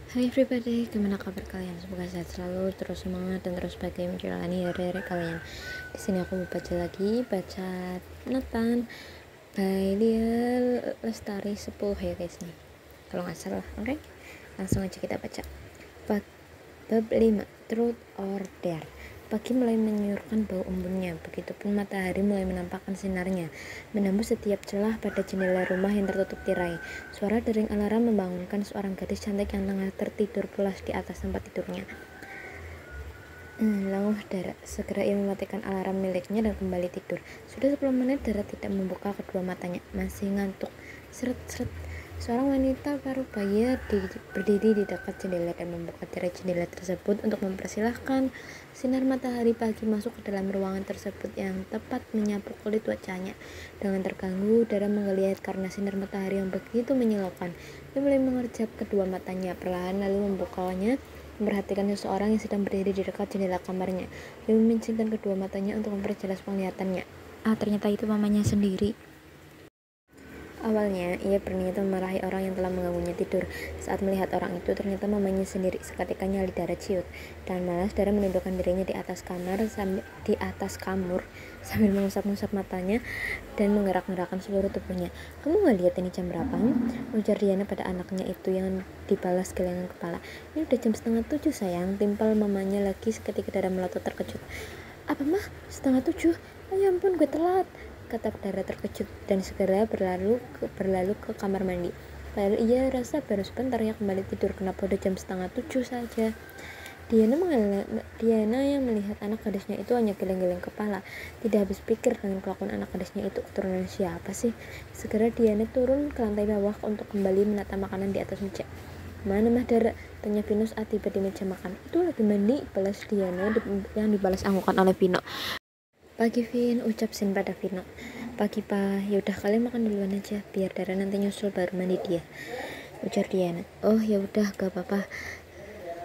Hai everybody, gimana kabar kalian? Semoga sehat selalu, terus semangat dan terus bahagia menjalani hari-hari kalian. Di sini aku mau baca Nathan by Lia Lestari 10 ya guys nih. Kalau nggak salah, oke? Langsung aja kita baca. Bab 5, Truth or Dare. Pagi mulai menyuruhkan bau embunnya, begitupun matahari mulai menampakkan sinarnya, menembus setiap celah pada jendela rumah yang tertutup tirai. Suara dering alarm membangunkan seorang gadis cantik yang tengah tertidur pulas di atas tempat tidurnya. Languh Dara. Segera ia mematikan alarm miliknya dan kembali tidur. Sudah 10 menit Dara tidak membuka kedua matanya, masih ngantuk. Seret-seret. Seorang wanita parubaya berdiri di dekat jendela dan membuka tirai jendela tersebut untuk mempersilahkan sinar matahari pagi masuk ke dalam ruangan tersebut yang tepat menyapu kulit wajahnya. Dengan terganggu, Dara menggeliat karena sinar matahari yang begitu menyilaukan. Dia mulai mengerjap kedua matanya, perlahan lalu membukanya, memperhatikan seseorang yang sedang berdiri di dekat jendela kamarnya. Dia memincingkan kedua matanya untuk memperjelas penglihatannya. Ternyata itu mamanya sendiri. Awalnya, ia berniat memarahi orang yang telah mengganggunya tidur. Saat melihat orang itu, ternyata mamanya sendiri. Seketika nyali Dara ciut. Dan malas, Dara menundukkan dirinya di atas kamur sambil mengusap-ngusap matanya dan menggerak-gerakkan seluruh tubuhnya. "Kamu gak lihat ini jam berapa?" ujar Diana pada anaknya itu yang dibalas gelengan kepala. "Ini udah jam 6:30 sayang," timpal mamanya lagi seketika Dara melotot terkejut. "Apa mah? 6:30? Oh ya ampun, gue telat," kata Dara terkejut dan segera berlalu ke kamar mandi. Padahal ia rasa baru sebentar ya kembali tidur. Kenapa udah jam 6:30 saja? Diana yang melihat anak gadisnya itu hanya geleng-geleng kepala, tidak habis pikir dengan kelakuan anak gadisnya itu. Keturunan siapa sih? Segera Diana turun ke lantai bawah untuk kembali menata makanan di atas meja. "Mana Mah Dara?" tanya Vino saat tiba di meja makan. "Itu lagi mandi," balas Diana yang dibalas anggukan oleh Vino. "Pagi Vin," ucap Sin pada Vino. "Pagi Pa, yaudah kalian makan duluan aja, biar Dara nanti nyusul baru mandi dia," ujar Diana. "Oh yaudah gak apa-apa."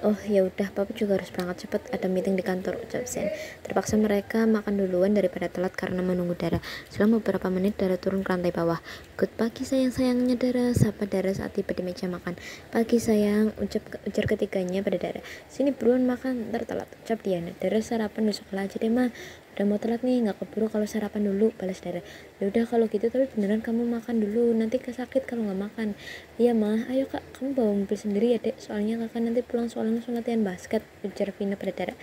"Oh ya udah, Papa juga harus berangkat cepat, ada meeting di kantor," ucap Sen. Terpaksa mereka makan duluan daripada telat karena menunggu Dara. Selang beberapa menit Dara turun ke lantai bawah. "Good pagi sayang-sayangnya Dara," sapa Dara saat tiba di meja makan. "Pagi sayang," ujar ketiganya pada Dara. "Sini buruan makan, ntar telat," ucap Diana. "Dara sarapan di sekolah aja deh mah, udah mau telat nih, nggak keburu kalau sarapan dulu," balas Dara. "Ya udah kalau gitu, tapi beneran kamu makan dulu, nanti kesakit kalau nggak makan." "Iya mah, ayo kak, kamu bawa mobil sendiri ya dek, soalnya kakak nanti pulang soalnya langsung latihan basket," ujar Vina pada Dara.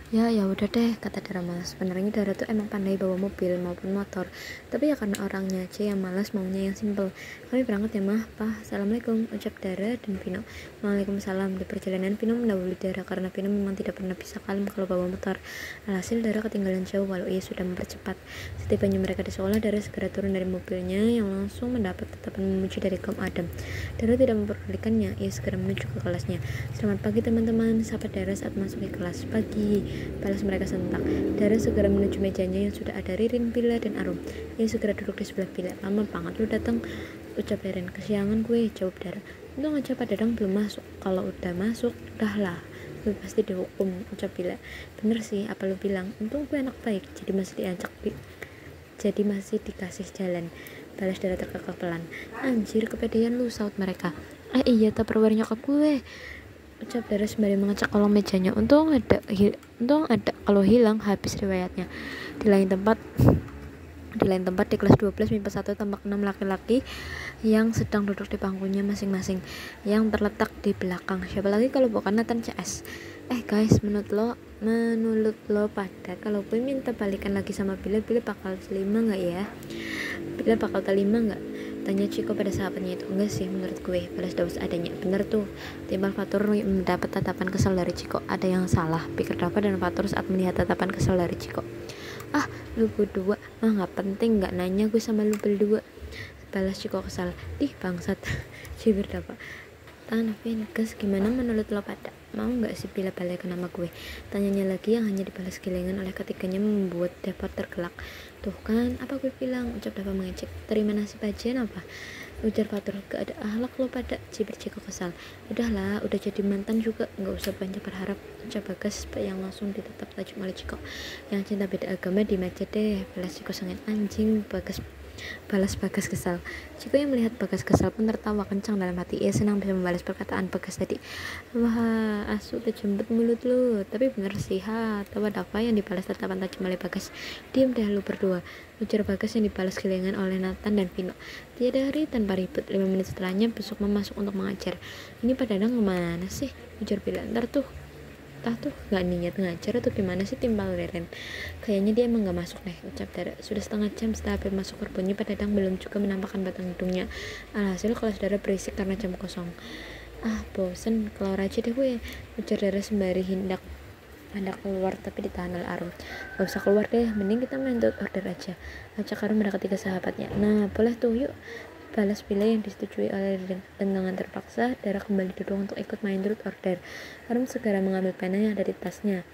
Ya udah deh," kata Dara malas. Sebenarnya Dara tuh emang pandai bawa mobil maupun motor, tapi ya karena orangnya aja yang malas, maunya yang simple. "Kami berangkat ya mah, Pa. Assalamualaikum," ucap Dara dan Vino. "Waalaikumsalam." Di perjalanan Vino mendahului Dara karena Vino memang tidak pernah bisa kalem kalau bawa motor. Alhasil Dara ketinggalan jauh walau ia sudah mempercepat. Setibanya mereka di sekolah, Dara segera turun dari mobilnya yang langsung mendapat tatapan memuji dari kaum Adam. Dara tidak memperdulikannya, ia segera menuju ke kelasnya. "Selamat pagi teman-teman," sapa Dara saat masuk ke kelas. "Pagi," balas mereka sentak. Dara segera menuju mejanya yang sudah ada Ririn, Bila, dan Arum. Ia segera duduk di sebelah Bila. "Lama banget lu datang," ucap Ririn. "Kesiangan gue," jawab Dara. "Untung aja Pak Dadang belum masuk. Kalau udah masuk, udahlah, lu pasti dihukum," ucap Bila. "Bener sih apa lu bilang, untung gue anak baik, jadi masih dikasih jalan," balas Dara terkekeh pelan. "Anjir, kepedean lu," saut mereka. Iya Tupperware nyokap gue," ucap Dara sembari mengecek kolong mejanya. Untung ada, kalau hilang habis riwayatnya. Di lain tempat di kelas 12 MIPA 1 tampak 6 laki-laki yang sedang duduk di bangkunya masing-masing yang terletak di belakang. Siapa lagi kalau bukan Nathan CS? Guys, menurut lo pada kalau gue minta balikan lagi sama Bila bakal terima nggak ya? Bila bakal terima nggak? Tanya Ciko pada sahabatnya itu. "Enggak sih menurut gue," balas Daus adanya. "Bener tuh," timbal Fatur mendapat tatapan kesal dari Ciko. "Ada yang salah," pikir Dava dan Fatur saat melihat tatapan kesal dari Ciko. "Lu berdua mah nggak penting, nggak nanya gue sama lu berdua," balas Ciko kesal. "Ih bangsat," cibir Dava. "Vin, Gus, gimana menurut lo pada? Mau nggak sih Bila balik ke nama gue?" tanyanya lagi yang hanya dibalas gelengan oleh ketiganya membuat Dava tergelak. "Tuh kan, apa gue bilang," ucap Dava mengejek. "Terima nasib aja apa?" ujar Fatur. "Gak ada akhlak lo pada," cibir Ciko kesal. "Udahlah, udah jadi mantan juga, nggak usah banyak berharap," ucap Bagas yang langsung ditetap tajuk oleh Ciko. "Yang cinta beda agama di meja deh," balas Ciko sangat. "Anjing, Bagas Balas Bagas kesal. Ciko yang melihat Bagas kesal pun tertawa kencang dalam hati. Ia senang bisa membalas perkataan Bagas tadi. Wah, asu kejembet mulut lu. Tapi bener sih, ha. Tawa Dava yang dibalas tatapan tajam oleh Bagas. Diam dah lu berdua, ujar Bagas yang dibalas gelengan oleh Nathan dan Vino. Tiada hari tanpa ribut. 5 menit setelahnya Besukma masuk untuk mengajar. Ini Pak Dadang kemana sih? Ujar Bila. Ntar tuh gak niat ngajar atau gimana sih, timpal Reren. Kayaknya dia emang gak masuk deh, ucap Dara. Sudah setengah jam setelah hampir masuk berbunyi, Pak Dadang belum juga menampakkan batang hidungnya. Alhasil kelas Dara berisik karena jam kosong. Ah, bosen, keluar aja deh gue, ujar Dara sembari hendak keluar tapi ditahan oleh Arum. Gak usah keluar deh, mending kita main Truth Order aja, ajak Arum mendekati ke sahabatnya. Nah, boleh tuh, yuk, balas Bila yang disetujui oleh dengan terpaksa. Dara kembali duduk untuk ikut main Truth Order. Arum segera mengambil pena yang ada di tasnya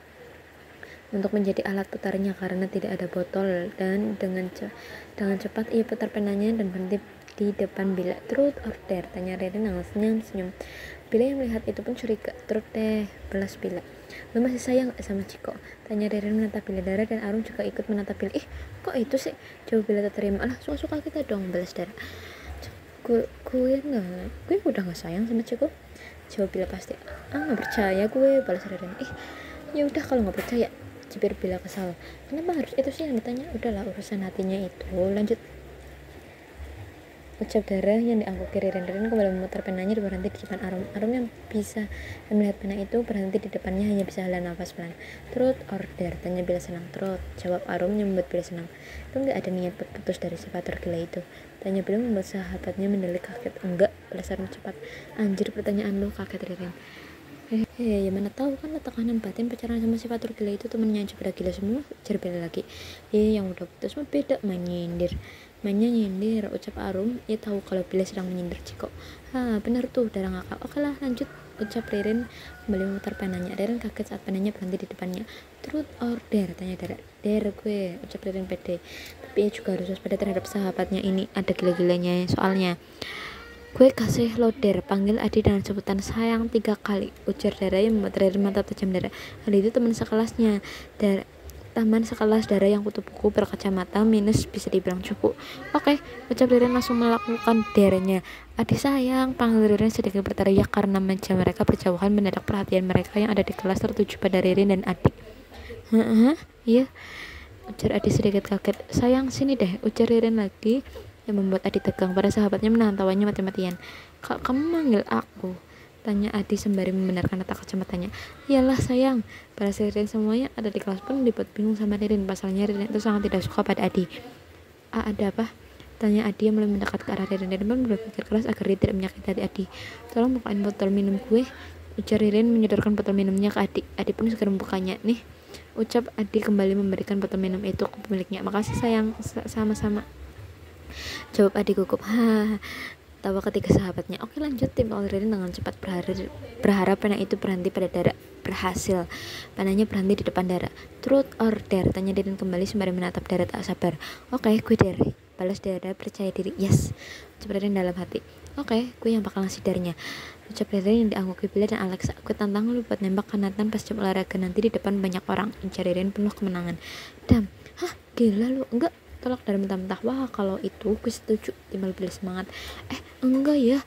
untuk menjadi alat putarnya karena tidak ada botol, dan dengan cepat ia putar penanya dan berhenti di depan Bila. Truth Order, tanya Reren dengan senyum. Bila yang melihat itu pun curiga. Truth deh, balas Bila. Lo masih sayang gak sama Ciko? Tanya Reren menatap Bila. Dara dan Arum juga ikut menatap Bila. Kok itu sih? Jawab Bila tak terima. Alah, suka-suka kita dong, balas Dara. Gue udah gak sayang sama Ciko, jawab Bila pasti. Gak percaya gue, balas Reren. Ya udah kalau gak percaya, cibir Bila kesal. Kenapa harus itu sih yang ditanya? Udahlah, urusan hatinya itu, lanjut, ucap Dara yang diangguki Reren. Reren kembali memutar penanya dan berhenti di depan Arum. Arum yang bisa melihat pena itu berhenti di depannya hanya bisa hela nafas pelan. Truth Order, tanya Bila senang. Truth, jawab Arum yang membuat Bila senang. Itu gak ada niat putus dari sifat tergila itu, tanya Bila membuat sahabatnya mendelik kaget. Enggak, balas Arum cepat. Anjir, pertanyaan lu, kaget Reren. Ya mana tahu kan, tekanan batin pacaran sama sifat tergila itu temennya aja pada gila semua, ujar Bila lagi. Yang udah putus mah beda, mainnya nyindir, ucap Arum. Ia tahu kalau Bila sedang menyindir Ciko. Benar tuh, Dara ngakal. Oke lah, lanjut, ucap Reren kembali memutar penanya. Reren kaget saat penanya berhenti di depannya. Truth Order, tanya Dara. Gue, ucap Reren pede. Tapi ia juga harus waspada terhadap sahabatnya ini, ada gila-gilanya soalnya. Gue kasih lo Der, panggil Adi dengan sebutan sayang 3 kali, ujar Dara yang membuat Reren mantap tajam Dara. Adi itu teman sekelasnya Taman sekelas Dara yang kutu buku berkacamata minus bisa dibilang cupu. Oke, ucap Reren langsung melakukan dernya. Adi sayang, panggil Reren sedikit berteriak karena meja mereka berjauhan. Mendadak perhatian mereka yang ada di kelas tertuju pada Reren dan Adi. Iya, ujar Adi sedikit kaget. Sayang, sini deh, ujar Reren lagi yang membuat Adi tegang. Pada sahabatnya menahan tawanya mati-matian. Kamu manggil aku? Tanya Adi sembari membenarkan letak kacamatanya. Iyalah sayang, balas Reren. Semuanya ada di kelas pun dibuat bingung sama Reren. Pasalnya Reren itu sangat tidak suka pada Adi. Ada apa? Tanya Adi yang mulai mendekat ke arah Reren. Reren pun berpikir keras agar dia tidak menyakiti hati Adi. Tolong bukain botol minum gue, ujar Reren menyodorkan botol minumnya ke Adi. Adi pun segera membukanya. Nih, ucap Adi kembali memberikan botol minum itu ke pemiliknya. Makasih sayang, sama-sama, jawab Adi gugup. Tawa ketiga sahabatnya. Oke, lanjut, tim Reren dengan cepat berharap pena itu berhenti pada Dara. Berhasil, panahnya berhenti di depan Dara. Truth Order, tanya Reren kembali sembari menatap Dara tak sabar. Oke, gue Dara, balas Dara percaya diri. Yes, ucap Reren dalam hati. Oke, gue yang bakal ngasih Darnya, ucap Reren yang diangguki Bila dan Alexa. Gue tantang lu buat nembak kanatan pas jam olahraga nanti di depan banyak orang, ujar Reren penuh kemenangan. Dam, gila lu, enggak, tolak dari mentah-mentah. Wah, kalau itu gue setuju, timbal Bila semangat. Enggak ya,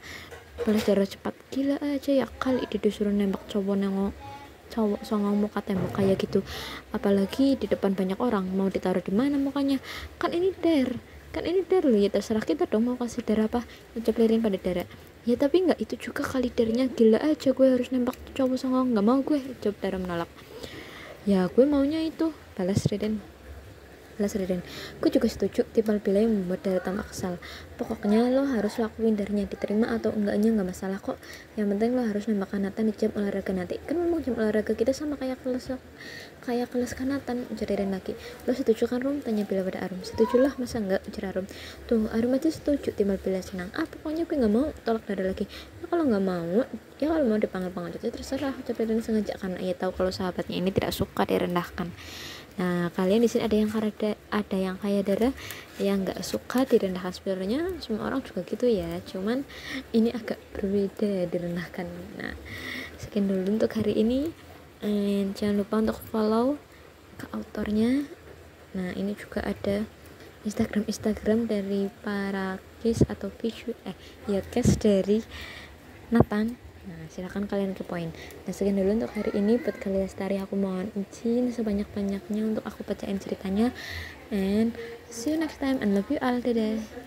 balas Dara cepat. Gila aja ya kali disuruh nembak cowok songong muka tembok kayak gitu, apalagi di depan banyak orang. Mau ditaruh di mana mukanya? Kan ini Der lu. Ya terserah kita dong mau kasih Dara apa, ucap Reren pada Dara. Ya tapi enggak itu juga kali Dernya. Gila aja gue harus nembak cowok songong. Enggak mau gue, jawab Dara menolak. Ya gue maunya itu, balas Reren. Gue juga setuju, timbal Bila yang membuat Dara tambah kesal. Pokoknya lo harus lakuin Darnya, diterima atau enggaknya nggak masalah kok. Yang penting lo harus nembak kanatan di jam olahraga nanti. Kan memang jam olahraga kita sama kayak kelas kanatan, ujar Reren lagi. Lo setuju kan Rum? Tanya Bila pada Arum. Setujulah, masa enggak, ujar Arum. Tuh, Arum aja setuju, timbal Bila senang. Pokoknya gue nggak mau, tolak Dara lagi. Kalau mau dipanggil aja terserah, ucap Reren sengaja karena ia tahu kalau sahabatnya ini tidak suka direndahkan. Nah, kalian di sini ada yang kayak Dara yang nggak suka direndahkan. Sebenarnya semua orang juga gitu ya, cuman ini agak berbeda direndahkan. Nah, sekian dulu untuk hari ini. Jangan lupa untuk follow ke autornya. Nah, ini juga ada Instagram dari para case atau case dari Nathan. Nah, silakan kalian kepoin. Nah, sekian dulu untuk hari ini. Buat kalian Lestari, aku mohon izin sebanyak-banyaknya untuk aku bacain ceritanya. And see you next time and love you all. Dadah.